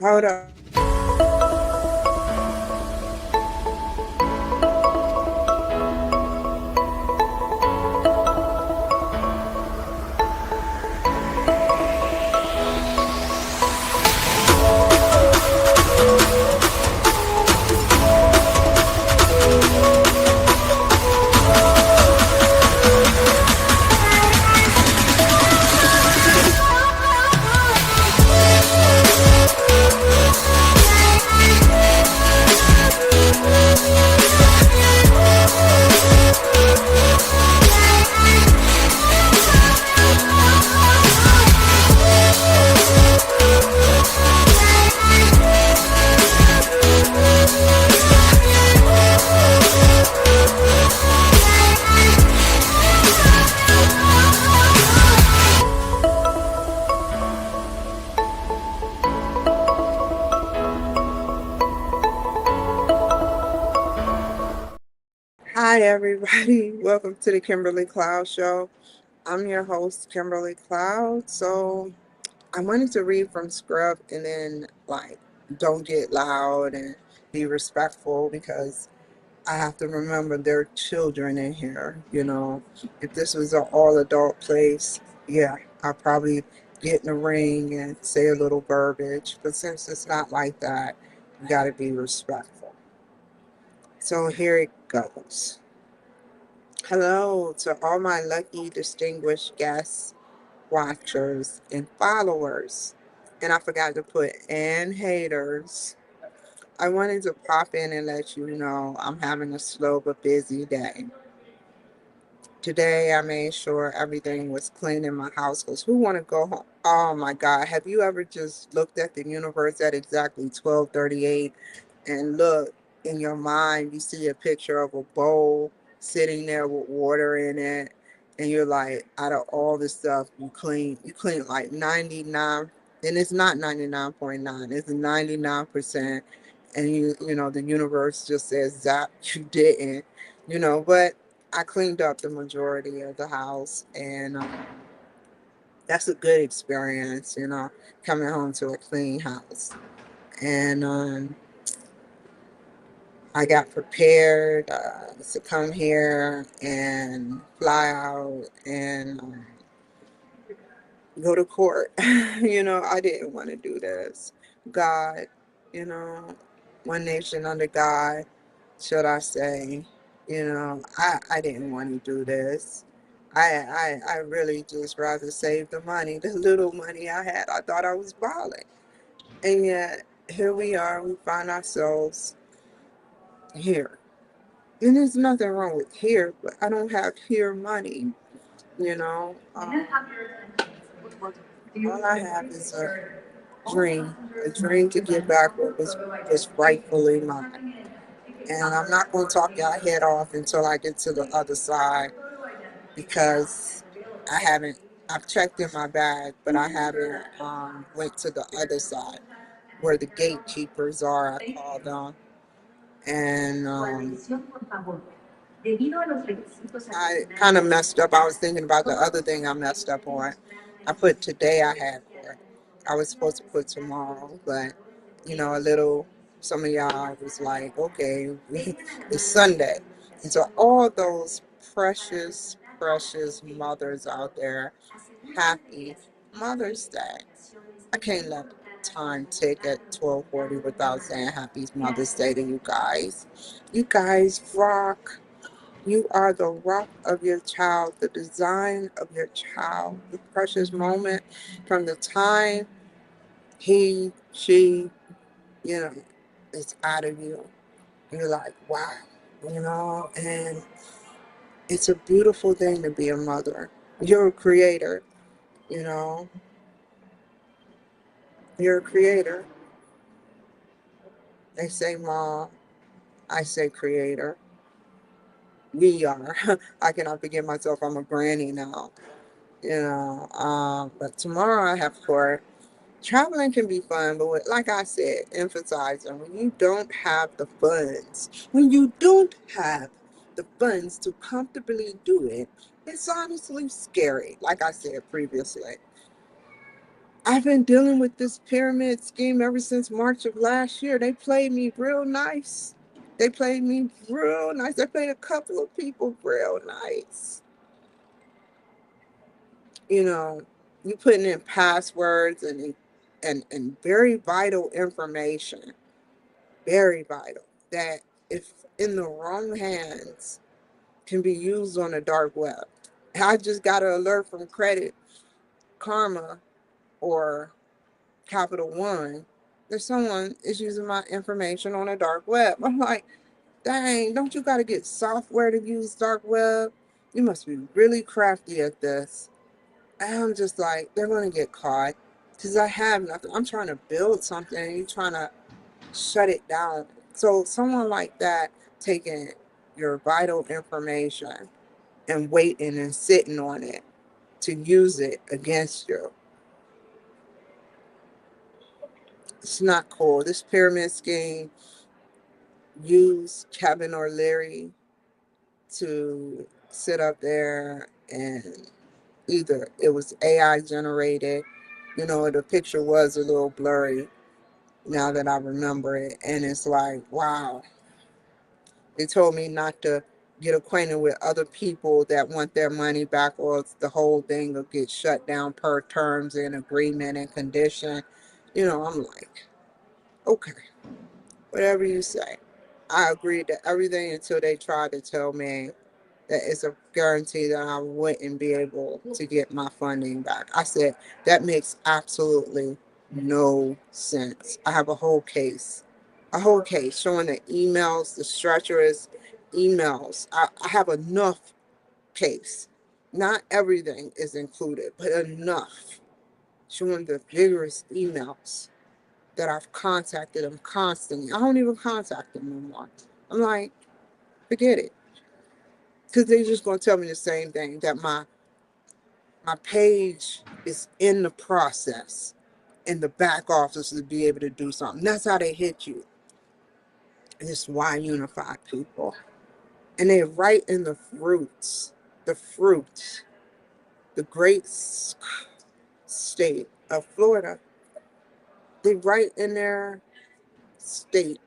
Hold up. Hi, everybody. Welcome to the Kimberly Cloud Show. I'm your host, Kimberly Cloud. So, I wanted to read from script and then, don't get loud and be respectful because I have to remember there are children in here. If this was an all adult place, yeah, I'll probably get in the ring and say a little verbiage. But since it's not like that, you got to be respectful. So, here it goes. Hello to all my lucky, distinguished guests, watchers, and followers. And I forgot to put and haters. I wanted to pop in and let you know I'm having a slow but busy day. Today I made sure everything was clean in my house because who want to go home? Oh my God, have you ever just looked at the universe at exactly 12:38 and look in your mind, you see a picture of a bowl sitting there with water in it, and you're like, out of all the stuff you clean like 99, and it's not 99.9, it's 99%, and the universe just says that you didn't, but I cleaned up the majority of the house, and that's a good experience, coming home to a clean house. And I got prepared to come here and fly out and go to court. I didn't want to do this. God, you know, one nation under God, should I say. I didn't want to do this. I really just rather save the money, the little money I had. I thought I was balling. And yet, here we are, we find ourselves here. And there's nothing wrong with here, but I don't have here money, you know. All I have is a dream to get back what was rightfully mine. And I'm not going to talk y'all head off until I get to the other side because I haven't. I've checked in my bag, but I haven't went to the other side where the gatekeepers are. I call them, and I kind of messed up. I was thinking about the other thing I messed up on. I put today I had for it. I was supposed to put tomorrow, but a little, some of y'all was like, okay, it's Sunday. And so all those precious, precious mothers out there, happy Mother's Day. I can't let time tick at 12:40 without saying happy Mother's Day to you guys. You guys rock. You are the rock of your child, the design of your child, the precious moment from the time he, she, you know, is out of you. You're like, wow, and it's a beautiful thing to be a mother. You're a creator, you know, you're a creator. They say mom, I say creator. We are. I cannot forget myself. I'm a granny now, but tomorrow I have court. Traveling can be fun, but like I said, emphasizing when you don't have the funds, to comfortably do it, it's honestly scary, like I said previously. I've been dealing with this pyramid scheme ever since March of last year. They played me real nice. They played me real nice. They played a couple of people real nice. You know, you putting in passwords and very vital information, very vital, that if in the wrong hands can be used on the dark web. I just got an alert from Credit Karma or Capital One that someone is using my information on the dark web. I'm like, dang, don't you got to get software to use dark web? You must be really crafty at this. And I'm just like, they're going to get caught because I have nothing. I'm trying to build something and you're trying to shut it down. So someone like that taking your vital information and waiting and sitting on it to use it against you. It's not cool. This pyramid scheme used Kevin O'Leary to sit up there, and either it was AI generated, the picture was a little blurry now that I remember it. And it's like, wow, they told me not to get acquainted with other people that want their money back, or the whole thing will get shut down per terms and agreement and condition. I'm like, okay, whatever you say. I agreed to everything until they tried to tell me that it's a guarantee that I wouldn't be able to get my funding back. I said, that makes absolutely no sense. I have a whole case showing the emails, the treacherous emails. I have enough case. Not everything is included, but enough showing the vigorous emails that I've contacted them constantly. I don't even contact them no more. I'm like, forget it. Because they're just going to tell me the same thing, that my page is in the process in the back office to be able to do something. That's how they hit you. And it's WhyUnified people. And they're right in the fruits, the great state of Florida. They're right in their state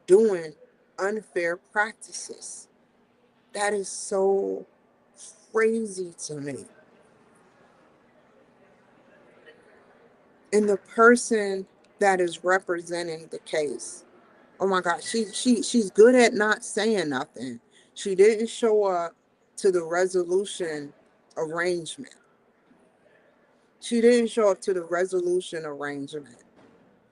doing unfair practices. That is so crazy to me. And the person that is representing the case, oh my God, she's good at not saying nothing. She didn't show up to the resolution arrangement. She didn't show up to the resolution arrangement.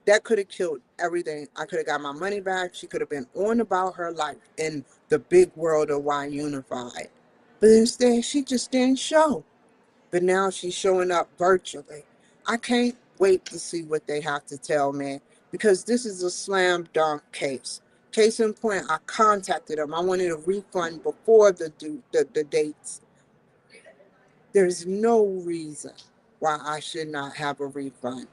That could have killed everything. I could have got my money back. She could have been on about her life in the big world of WhyUnified. But instead, she just didn't show. But now she's showing up virtually. I can't wait to see what they have to tell me, because this is a slam dunk case. Case in point, I contacted them. I wanted a refund before the dates. There's no reason why I should not have a refund.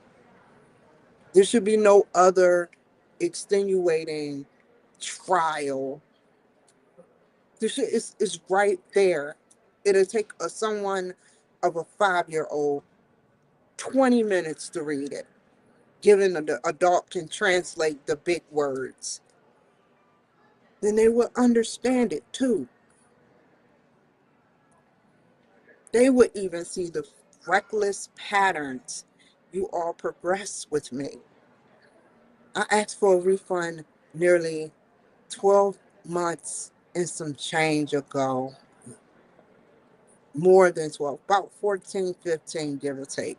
There should be no other extenuating trial. It's right there. It'll take someone of a 5-year-old 20 minutes to read it, given the adult can translate the big words. Then they will understand it too. They would even see the reckless patterns you all progress with me. I asked for a refund nearly 12 months and some change ago. More than 12, about 14, 15, give or take.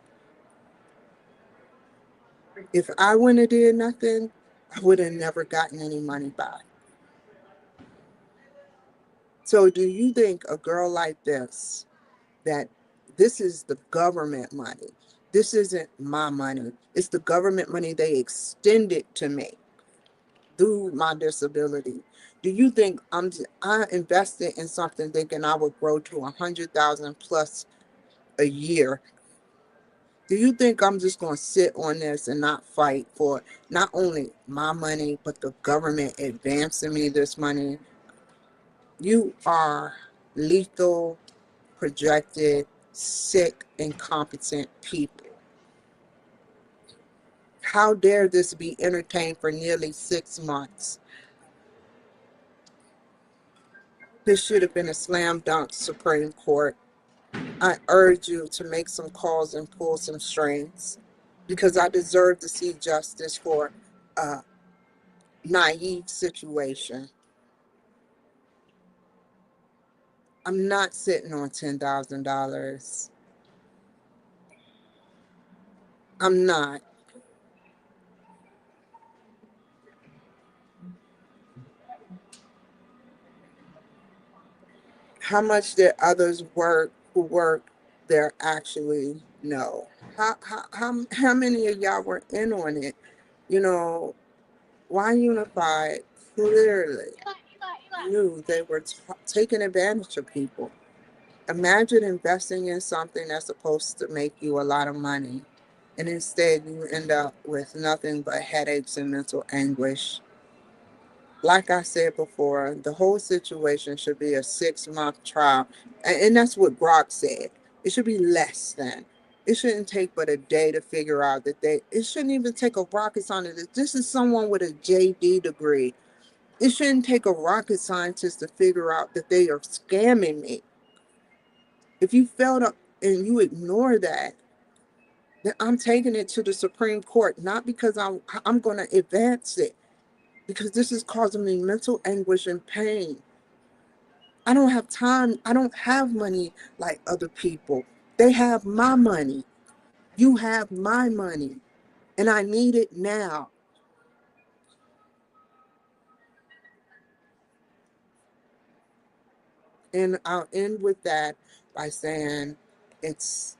If I wouldn't have did nothing, I would have never gotten any money back. So do you think a girl like this, that this is the government money? This isn't my money. It's the government money they extended to me through my disability. Do you think I invested in something thinking I would grow to 100,000 plus a year? Do you think I'm just going to sit on this and not fight for not only my money, but the government advancing me this money? You are lethal, projected, sick, incompetent people. How dare this be entertained for nearly 6 months? This should have been a slam dunk, Supreme Court. I urge you to make some calls and pull some strings because I deserve to see justice for a naive situation. I'm not sitting on $10,000. I'm not. How much did others work who work there actually know? How many of y'all were in on it? You know, Why Unified clearly knew they were taking advantage of people. Imagine investing in something that's supposed to make you a lot of money, and instead you end up with nothing but headaches and mental anguish. Like I said before, the whole situation should be a 6 month trial. And that's what Brock said. It should be less than. It shouldn't take but a day to figure out that it shouldn't even take a rocket scientist. This is someone with a JD degree. It shouldn't take a rocket scientist to figure out that they are scamming me. If you failed up and you ignore that, then I'm taking it to the Supreme Court, not because I'm going to advance it, because this is causing me mental anguish and pain. I don't have time. I don't have money like other people. They have my money. You have my money. And I need it now. And I'll end with that by saying it's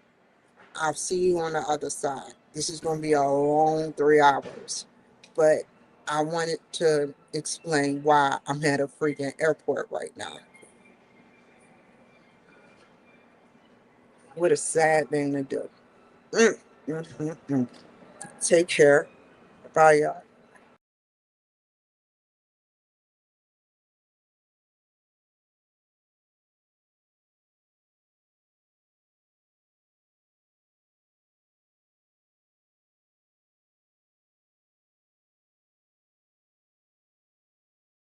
I'll see you on the other side. This is going to be a long 3 hours. But I wanted to explain why I'm at a freaking airport right now. What a sad thing to do. Mm, mm, mm, mm. Take care. Bye, y'all.